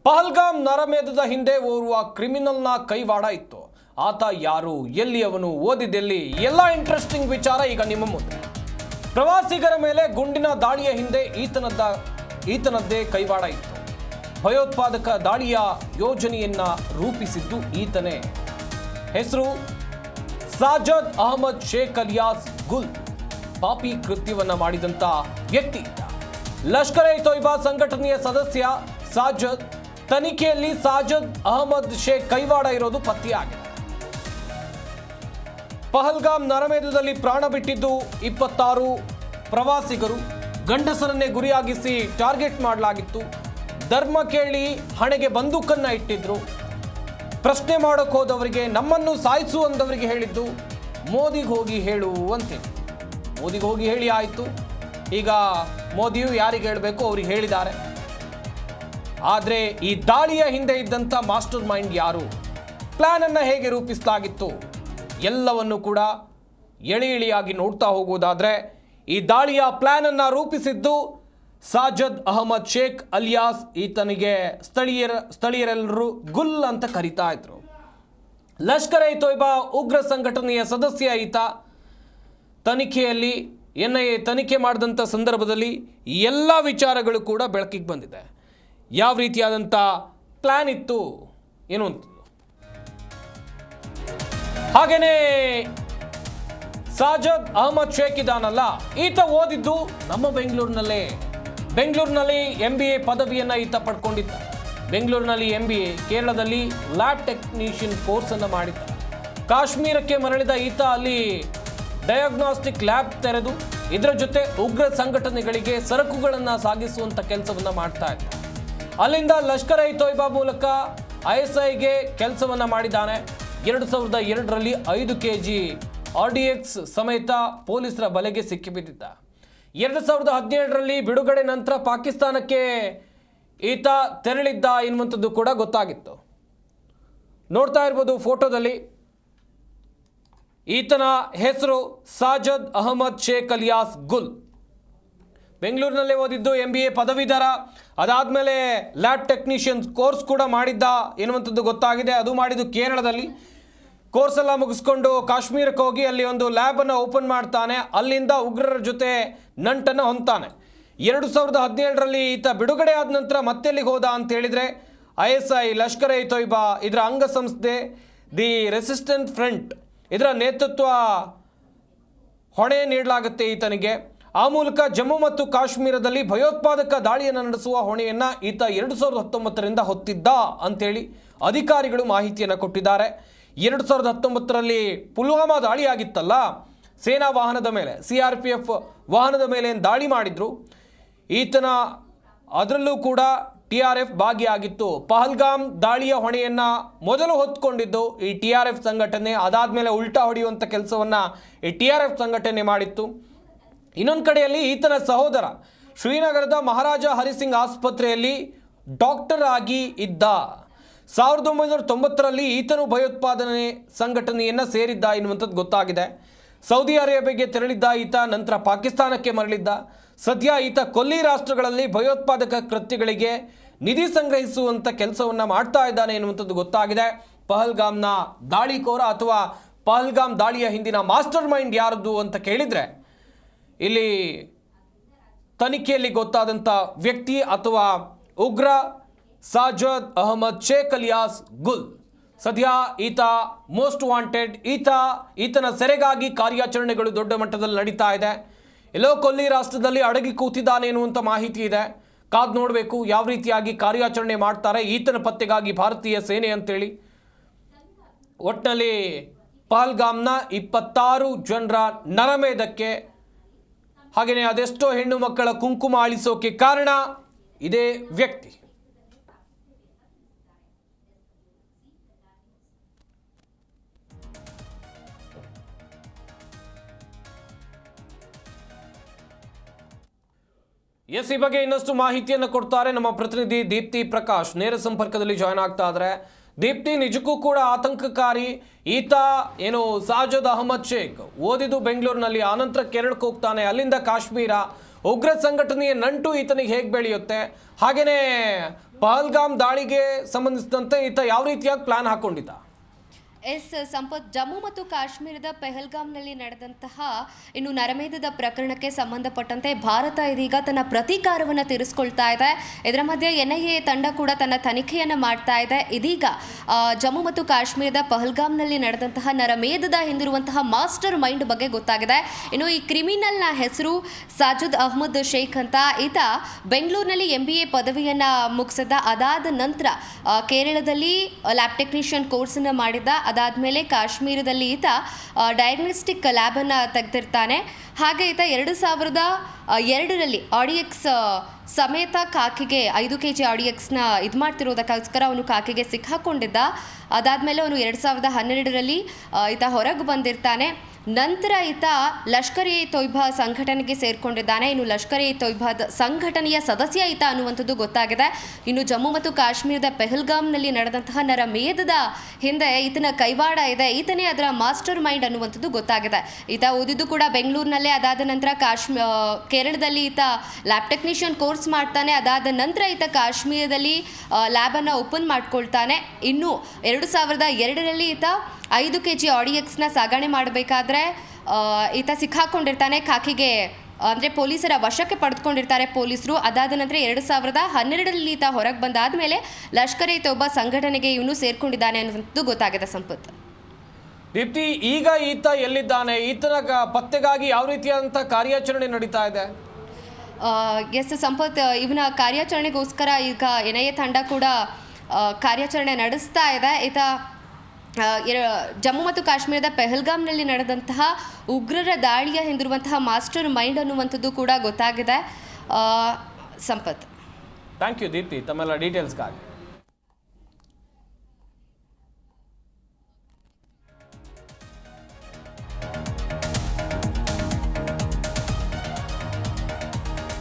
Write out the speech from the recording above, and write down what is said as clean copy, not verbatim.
ಪಹಲ್ಗಾಮ್ ನರಮೇಧದ ಹಿಂದೆ ಓರ್ವ ಕ್ರಿಮಿನಲ್ನ ಕೈವಾಡ ಇತ್ತು. ಆತ ಯಾರು, ಎಲ್ಲಿ ಅವನು, ಓದಿದೆಲ್ಲಿ, ಎಲ್ಲ ಇಂಟ್ರೆಸ್ಟಿಂಗ್ ವಿಚಾರ ಈಗ ನಿಮ್ಮ ಮುಂದೆ. ಪ್ರವಾಸಿಗರ ಮೇಲೆ ಗುಂಡಿನ ದಾಳಿಯ ಹಿಂದೆ ಈತನದ್ದೇ ಕೈವಾಡ ಇತ್ತು. ಭಯೋತ್ಪಾದಕ ದಾಳಿಯ ಯೋಜನೆಯನ್ನ ರೂಪಿಸಿದ್ದು ಈತನೇ. ಹೆಸರು ಸಾಜದ್ ಅಹಮದ್ ಶೇಖ್ ಅಲಿಯಾಸ್ ಗುಲ್. ಪಾಪಿ ಕೃತ್ಯವನ್ನ ಮಾಡಿದಂತ ವ್ಯಕ್ತಿ. ಲಷ್ಕರ್ ಎ ತೊಯ್ಬಾ ಸಂಘಟನೆಯ ಸದಸ್ಯ ಸಾಜದ್. ತನಿಖೆಯಲ್ಲಿ ಸಾಜದ್ ಅಹಮದ್ ಶೇಖ್ ಕೈವಾಡ ಇರೋದು ಪತ್ತೆಯಾಗಿದೆ. ಪಹಲ್ಗಾಮ್ ನರಮೇಧದಲ್ಲಿ ಪ್ರಾಣ ಬಿಟ್ಟಿದ್ದು 26 ಪ್ರವಾಸಿಗರು. ಗಂಡಸರನ್ನೇ ಗುರಿಯಾಗಿಸಿ ಟಾರ್ಗೆಟ್ ಮಾಡಲಾಗಿತ್ತು. ಧರ್ಮ ಕೇಳಿ ಹಣೆಗೆ ಬಂದೂಕನ್ನ ಇಟ್ಟಿದ್ರು. ಪ್ರಶ್ನೆ ಮಾಡೋಕೆ ಹೋದವರಿಗೆ, ನಮ್ಮನ್ನು ಸಾಯಿಸು ಅಂದವರಿಗೆ ಹೇಳಿದ್ದು ಮೋದಿಗೆ ಹೋಗಿ ಹೇಳು ಅಂತೇಳಿ. ಮೋದಿಗೆ ಹೋಗಿ ಹೇಳಿ ಆಯಿತು. ಈಗ ಮೋದಿಯು ಯಾರಿಗೆ ಹೇಳಬೇಕು ಅವ್ರಿಗೆ ಹೇಳಿದ್ದಾರೆ. ಆದರೆ ಈ ದಾಳಿಯ ಹಿಂದೆ ಇದ್ದಂಥ ಮಾಸ್ಟರ್ ಮೈಂಡ್ ಯಾರು, ಪ್ಲಾನ್ ಅನ್ನು ಹೇಗೆ ರೂಪಿಸಲಾಗಿತ್ತು, ಎಲ್ಲವನ್ನು ಕೂಡ ಎಳೆಯಾಗಿ ನೋಡ್ತಾ ಹೋಗುವುದಾದ್ರೆ, ಈ ದಾಳಿಯ ಪ್ಲಾನ್ ಅನ್ನು ರೂಪಿಸಿದ್ದು ಸಾಜದ್ ಅಹಮದ್ ಶೇಖ್ ಅಲಿಯಾಸ್. ಈತನಿಗೆ ಸ್ಥಳೀಯರೆಲ್ಲರೂ ಗುಲ್ ಅಂತ ಕರೀತಾ ಇದ್ರು. ಲಷ್ಕರ್ ಎ ತೊಯ್ಬಾ ಉಗ್ರ ಸಂಘಟನೆಯ ಸದಸ್ಯ ಈತ. ತನಿಖೆಯಲ್ಲಿ NIA ತನಿಖೆ ಮಾಡಿದಂಥ ಸಂದರ್ಭದಲ್ಲಿ ಎಲ್ಲ ವಿಚಾರಗಳು ಕೂಡ ಬೆಳಕಿಗೆ ಬಂದಿದೆ. ಯಾವ ರೀತಿಯಾದಂಥ ಪ್ಲಾನ್ ಇತ್ತು ಏನು ಅಂತ. ಹಾಗೇನೇ ಸಾಜದ್ ಅಹಮದ್ ಶೇಖ್ ಇದಾನಲ್ಲ, ಈತ ಓದಿದ್ದು ನಮ್ಮ ಬೆಂಗಳೂರಿನಲ್ಲಿ MBA ಪದವಿಯನ್ನ ಈತ ಪಡ್ಕೊಂಡಿದ್ದ. ಬೆಂಗಳೂರಿನಲ್ಲಿ MBA, ಕೇರಳದಲ್ಲಿ ಲ್ಯಾಬ್ ಟೆಕ್ನಿಷಿಯನ್ ಕೋರ್ಸ್ ಅನ್ನು ಮಾಡಿದ್ದ. ಕಾಶ್ಮೀರಕ್ಕೆ ಮರಳಿದ ಈತ ಅಲ್ಲಿ ಡಯಾಗ್ನಾಸ್ಟಿಕ್ ಲ್ಯಾಬ್ ತೆರೆದು ಇದರ ಜೊತೆ ಉಗ್ರ ಸಂಘಟನೆಗಳಿಗೆ ಸರಕುಗಳನ್ನು ಸಾಗಿಸುವಂತ ಕೆಲಸವನ್ನ ಮಾಡ್ತಾ ಇದ್ದ. ಅಲ್ಲಿಂದ ಲಷ್ಕರ್ ಎ ತೊಯ್ಬಾ ಮೂಲಕ ISIಗೆ ಕೆಲಸವನ್ನ ಮಾಡಿದ್ದಾನೆ. 2002ರಲ್ಲಿ 5 kg RDX ಸಮೇತ ಪೊಲೀಸರ ಬಲೆಗೆ ಸಿಕ್ಕಿಬಿದ್ದಿದ್ದ. 2017ರಲ್ಲಿ ಬಿಡುಗಡೆ ನಂತರ ಪಾಕಿಸ್ತಾನಕ್ಕೆ ಈತ ತೆರಳಿದ್ದ ಎನ್ನುವಂಥದ್ದು ಕೂಡ ಗೊತ್ತಾಗಿತ್ತು. ನೋಡ್ತಾ ಇರ್ಬೋದು ಫೋಟೋದಲ್ಲಿ. ಈತನ ಹೆಸರು ಸಾಜದ್ ಅಹಮದ್ ಶೇಖ್ ಅಲಿಯಾಸ್ ಗುಲ್. ಬೆಂಗಳೂರಿನಲ್ಲೇ ಓದಿದ್ದು, MBA ಪದವೀಧರ. ಅದಾದಮೇಲೆ ಲ್ಯಾಬ್ ಟೆಕ್ನಿಷಿಯನ್ ಕೋರ್ಸ್ ಕೂಡ ಮಾಡಿದ್ದ ಎನ್ನುವಂಥದ್ದು ಗೊತ್ತಾಗಿದೆ. ಅದು ಮಾಡಿದ್ದು ಕೇರಳದಲ್ಲಿ. ಕೋರ್ಸ್ ಎಲ್ಲ ಮುಗಿಸ್ಕೊಂಡು ಕಾಶ್ಮೀರಕ್ಕೆ ಹೋಗಿ ಅಲ್ಲಿ ಒಂದು ಲ್ಯಾಬನ್ನು ಓಪನ್ ಮಾಡ್ತಾನೆ. ಅಲ್ಲಿಂದ ಉಗ್ರರ ಜೊತೆ ನಂಟನ್ನು ಹೊಂದ್ತಾನೆ. 2017ರಲ್ಲಿ ಈತ ಬಿಡುಗಡೆ ಆದ ನಂತರ ಮತ್ತೆಲ್ಲಿಗೆ ಹೋದ ಅಂತ ಹೇಳಿದರೆ, ISI ಲಷ್ಕರ್ ಎ ತೊಯ್ಬಾ ಇದರ ಅಂಗಸಂಸ್ಥೆ ದಿ ರೆಸಿಸ್ಟೆಂಟ್ ಫ್ರಂಟ್, ಇದರ ನೇತೃತ್ವ ಹೊಣೆ ನೀಡಲಾಗುತ್ತೆ ಈತನಿಗೆ. ಆ ಮೂಲಕ ಜಮ್ಮು ಮತ್ತು ಕಾಶ್ಮೀರದಲ್ಲಿ ಭಯೋತ್ಪಾದಕ ದಾಳಿಯನ್ನು ನಡೆಸುವ ಹೊಣೆಯನ್ನು ಈತ 2019ರಿಂದ ಹೊತ್ತಿದ್ದ ಅಂತೇಳಿ ಅಧಿಕಾರಿಗಳು ಮಾಹಿತಿಯನ್ನು ಕೊಟ್ಟಿದ್ದಾರೆ. 2019ರಲ್ಲಿ ಪುಲ್ವಾಮಾ ದಾಳಿ ಆಗಿತ್ತಲ್ಲ, ಸೇನಾ ವಾಹನದ ಮೇಲೆ, CRPF ವಾಹನದ ಮೇಲೆ ದಾಳಿ ಮಾಡಿದ್ರು. ಈತನ ಅದರಲ್ಲೂ ಕೂಡ TRF ಭಾಗಿಯಾಗಿತ್ತು. ಪಹಲ್ಗಾಮ್ ದಾಳಿಯ ಹೊಣೆಯನ್ನು ಮೊದಲು ಹೊತ್ಕೊಂಡಿದ್ದು ಈ TRF ಸಂಘಟನೆ. ಅದಾದಮೇಲೆ ಉಲ್ಟಾ ಹೊಡೆಯುವಂಥ ಕೆಲಸವನ್ನು ಈ TRF ಸಂಘಟನೆ ಮಾಡಿತ್ತು. ಇನ್ನೊಂದು ಕಡೆಯಲ್ಲಿ ಈತನ ಸಹೋದರ ಶ್ರೀನಗರದ ಮಹಾರಾಜ ಹರಿಸಿಂಗ್ ಆಸ್ಪತ್ರೆಯಲ್ಲಿ ಡಾಕ್ಟರ್ ಆಗಿ ಇದ್ದ. 1990ರಲ್ಲಿ ಈತನು ಭಯೋತ್ಪಾದನೆ ಸಂಘಟನೆಯನ್ನು ಸೇರಿದ್ದ ಎನ್ನುವಂಥದ್ದು ಗೊತ್ತಾಗಿದೆ. ಸೌದಿ ಅರೇಬಿಯಾಗೆ ತೆರಳಿದ್ದ ಈತ, ನಂತರ ಪಾಕಿಸ್ತಾನಕ್ಕೆ ಮರಳಿದ್ದ. ಸದ್ಯ ಈತ ಕೊಲ್ಲಿ ರಾಷ್ಟ್ರಗಳಲ್ಲಿ ಭಯೋತ್ಪಾದಕ ಕೃತ್ಯಗಳಿಗೆ ನಿಧಿ ಸಂಗ್ರಹಿಸುವಂಥ ಕೆಲಸವನ್ನು ಮಾಡ್ತಾ ಇದ್ದಾನೆ ಎನ್ನುವಂಥದ್ದು ಗೊತ್ತಾಗಿದೆ. ಪಹಲ್ಗಾಮ್ನ ದಾಳಿಕೋರ ಅಥವಾ ಪಹಲ್ಗಾಮ್ ದಾಳಿಯ ಹಿಂದಿನ ಮಾಸ್ಟರ್ ಮೈಂಡ್ ಯಾರದ್ದು ಅಂತ ಕೇಳಿದರೆ, ಇಲ್ಲಿ ತನಿಖೆಯಲ್ಲಿ ಗೊತ್ತಾದಂಥ ವ್ಯಕ್ತಿ ಅಥವಾ ಉಗ್ರ ಸಾಜದ್ ಅಹಮದ್ ಶೇಖ್ ಅಲಿಯಾಸ್ ಗುಲ್. ಸದ್ಯ ಈತ ಮೋಸ್ಟ್ ವಾಂಟೆಡ್. ಈತನ ಸೆರೆಗಾಗಿ ಕಾರ್ಯಾಚರಣೆಗಳು ದೊಡ್ಡ ಮಟ್ಟದಲ್ಲಿ ನಡೀತಾ ಇದೆ. ಎಲ್ಲೋ ಕೊಲ್ಲಿ ರಾಷ್ಟ್ರದಲ್ಲಿ ಅಡಗಿ ಕೂತಿದ್ದಾನೆ ಎನ್ನುವಂಥ ಮಾಹಿತಿ ಇದೆ. ಕಾದು ನೋಡಬೇಕು ಯಾವ ರೀತಿಯಾಗಿ ಕಾರ್ಯಾಚರಣೆ ಮಾಡ್ತಾರೆ ಈತನ ಪತ್ತೆಗಾಗಿ ಭಾರತೀಯ ಸೇನೆ ಅಂತೇಳಿ. ಒಟ್ಟಿನಲ್ಲಿ ಪಹಲ್ಗಾಮ್ನ 26 ಜನರ ನರಮೇಧಕ್ಕೆ, ಹಾಗೆಯೇ ಅದೆಷ್ಟೋ ಹೆಣ್ಣು ಮಕ್ಕಳ ಕುಂಕುಮ ಅಳಿಸೋಕೆ ಕಾರಣ ಇದೇ ವ್ಯಕ್ತಿ. ಈ ಬಗ್ಗೆ ಇನ್ನಷ್ಟು ಮಾಹಿತಿಯನ್ನು ಕೊಡ್ತಾರೆ ನಮ್ಮ ಪ್ರತಿನಿಧಿ ದೀಪ್ತಿ ಪ್ರಕಾಶ್. ನೇರ ಸಂಪರ್ಕದಲ್ಲಿ ಜಾಯ್ನ್ ಆಗ್ತಾ ಇದ್ದಾರೆ. ದೀಪ್ತಿ, ನಿಜಕ್ಕೂ ಕೂಡ ಆತಂಕಕಾರಿ. ಈತ ಏನು ಸಾಜದ್ ಅಹಮದ್ ಶೇಖ್ ಓದಿದ್ದು ಬೆಂಗಳೂರಿನಲ್ಲಿ, ಆನಂತರ ಕೇರಳಕ್ಕೆ ಹೋಗ್ತಾನೆ, ಅಲ್ಲಿಂದ ಕಾಶ್ಮೀರ. ಉಗ್ರ ಸಂಘಟನೆಯ ನಂಟು ಈತನಿಗೆ ಹೇಗೆ ಬೆಳೆಯುತ್ತೆ? ಹಾಗೆಯೇ ಪಹಲ್ಗಾಮ್ ದಾಳಿಗೆ ಸಂಬಂಧಿಸಿದಂತೆ ಈತ ಯಾವ ರೀತಿಯಾಗಿ ಪ್ಲಾನ್ ಹಾಕೊಂಡಿದ್ದ? ಎಸ್ ಸಂಪತ್, ಜಮ್ಮು ಮತ್ತು ಕಾಶ್ಮೀರದ ಪೆಹಲ್ಗಾಮ್ನಲ್ಲಿ ನಡೆದಂತಹ ಇನ್ನು ನರಮೇಧದ ಪ್ರಕರಣಕ್ಕೆ ಸಂಬಂಧಪಟ್ಟಂತೆ ಭಾರತ ಇದೀಗ ತನ್ನ ಪ್ರತೀಕಾರವನ್ನು ತೀರಿಸ್ಕೊಳ್ತಾ ಇದೆ. ಇದರ ಮಧ್ಯೆ NIA ತಂಡ ಕೂಡ ತನ್ನ ತನಿಖೆಯನ್ನು ಮಾಡ್ತಾ ಇದೆ. ಇದೀಗ ಜಮ್ಮು ಮತ್ತು ಕಾಶ್ಮೀರದ ಪಹಲ್ಗಾಮ್ನಲ್ಲಿ ನಡೆದಂತಹ ನರಮೇಧದ ಹಿಂದಿರುವಂತಹ ಮಾಸ್ಟರ್ ಮೈಂಡ್ ಬಗ್ಗೆ ಗೊತ್ತಾಗಿದೆ. ಇನ್ನು ಈ ಕ್ರಿಮಿನಲ್ನ ಹೆಸರು ಸಾಜದ್ ಅಹ್ಮದ್ ಶೇಖ್ ಅಂತ. ಈತ ಬೆಂಗಳೂರಿನಲ್ಲಿ MBA ಪದವಿಯನ್ನು ಮುಗಿಸಿದ. ಅದಾದ ನಂತರ ಕೇರಳದಲ್ಲಿ ಲ್ಯಾಬ್ ಟೆಕ್ನಿಷಿಯನ್ ಕೋರ್ಸನ್ನು ಮಾಡಿದ್ದ. ಅದಾದಮೇಲೆ ಕಾಶ್ಮೀರದಲ್ಲಿ ಈತ ಡಯಾಗ್ನೋಸ್ಟಿಕ್ ಲ್ಯಾಬನ್ನು ತೆಗೆದಿರ್ತಾನೆ. ಹಾಗೆ ಈತ 2002ರಲ್ಲಿ RDX ಸಮೇತ ಕಾಕಿಗೆ 5 kg RDXನ ಇದು ಮಾಡ್ತಿರೋದಕ್ಕೋಸ್ಕರ ಅವನು ಕಾಕಿಗೆ ಸಿಕ್ಕಾಕೊಂಡಿದ್ದ. ಅದಾದಮೇಲೆ ಅವನು 2012ರಲ್ಲಿ ಈತ ಹೊರಗೆ ಬಂದಿರ್ತಾನೆ. ನಂತರ ಈತ ಲಷ್ಕರ್ ಎ ತೊಯ್ಬಾ ಸಂಘಟನೆಗೆ ಸೇರಿಕೊಂಡಿದ್ದಾನೆ. ಇನ್ನು ಲಷ್ಕರ್ ಎ ತೊಯ್ಬಾದ ಸಂಘಟನೆಯ ಸದಸ್ಯ ಈತ ಅನ್ನುವಂಥದ್ದು ಗೊತ್ತಾಗಿದೆ. ಇನ್ನು ಜಮ್ಮು ಮತ್ತು ಕಾಶ್ಮೀರದ ಪೆಹಲ್ಗಾಮ್ನಲ್ಲಿ ನಡೆದಂತಹ ನರಮೇಧದ ಹಿಂದೆ ಈತನ ಕೈವಾಡ ಇದೆ. ಈತನೇ ಅದರ ಮಾಸ್ಟರ್ ಮೈಂಡ್ ಅನ್ನುವಂಥದ್ದು ಗೊತ್ತಾಗಿದೆ. ಈತ ಓದಿದ್ದು ಕೂಡ ಬೆಂಗಳೂರಿನಲ್ಲೇ. ಅದಾದ ನಂತರ ಕೇರಳದಲ್ಲಿ ಈತ ಲ್ಯಾಬ್ ಟೆಕ್ನಿಷಿಯನ್ ಕೋರ್ಸ್ ಮಾಡ್ತಾನೆ. ಅದಾದ ನಂತರ ಈತ ಕಾಶ್ಮೀರದಲ್ಲಿ ಲ್ಯಾಬನ್ನು ಓಪನ್ ಮಾಡ್ಕೊಳ್ತಾನೆ. ಇನ್ನು 2002ರಲ್ಲಿ ಈತ 5 kg RDXನ ಸಾಗಣೆ ಮಾಡಬೇಕಾದ್ರೆ ಈತ ಸಿಕ್ಕಾಕೊಂಡಿರ್ತಾನೆ. ಕಾಕಿಗೆ ಅಂದರೆ ಪೊಲೀಸರ ವಶಕ್ಕೆ ಪಡೆದುಕೊಂಡಿರ್ತಾರೆ ಪೊಲೀಸರು. ಅದಾದ ನಂತರ 2012ರಲ್ಲಿ ಈತ ಹೊರಗೆ ಬಂದಾದಮೇಲೆ ಲಷ್ಕರ್ ಎ ತೊಯ್ಬಾ ಸಂಘಟನೆಗೆ ಇವನು ಸೇರ್ಕೊಂಡಿದ್ದಾನೆ ಅನ್ನೋದು ಗೊತ್ತಾಗಿದೆ ಸಂಪತ್. ದೀಪ್ತಿ, ಈಗ ಈತ ಎಲ್ಲಿದ್ದಾನೆ? ಈತನ ಪತ್ತೆಗಾಗಿ ಯಾವ ರೀತಿಯಾದಂಥ ಕಾರ್ಯಾಚರಣೆ ನಡೀತಾ ಇದೆ? ಎಸ್ ಸಂಪತ್, ಇವನ ಕಾರ್ಯಾಚರಣೆಗೋಸ್ಕರ ಈಗ NIA ತಂಡ ಕೂಡ ಕಾರ್ಯಾಚರಣೆ ನಡೆಸ್ತಾ ಇದೆ. ಈತ ಜಮ್ಮು ಮತ್ತು ಕಾಶ್ಮೀರದ ಪೆಹಲ್ಗಾಮ್ನಲ್ಲಿ ನಡೆದಂತಹ ಉಗ್ರರ ದಾಳಿಯ ಹಿಂದಿರುವಂತಹ ಮಾಸ್ಟರ್ ಮೈಂಡ್ ಅನ್ನುವಂಥದ್ದು ಕೂಡ ಗೊತ್ತಾಗಿದೆ ಸಂಪತ್. ಥ್ಯಾಂಕ್ ಯು ದೀಪ್ತಿ ತಮ್ಮೆಲ್ಲ ಡೀಟೇಲ್ಸ್ಗಾಗಿ.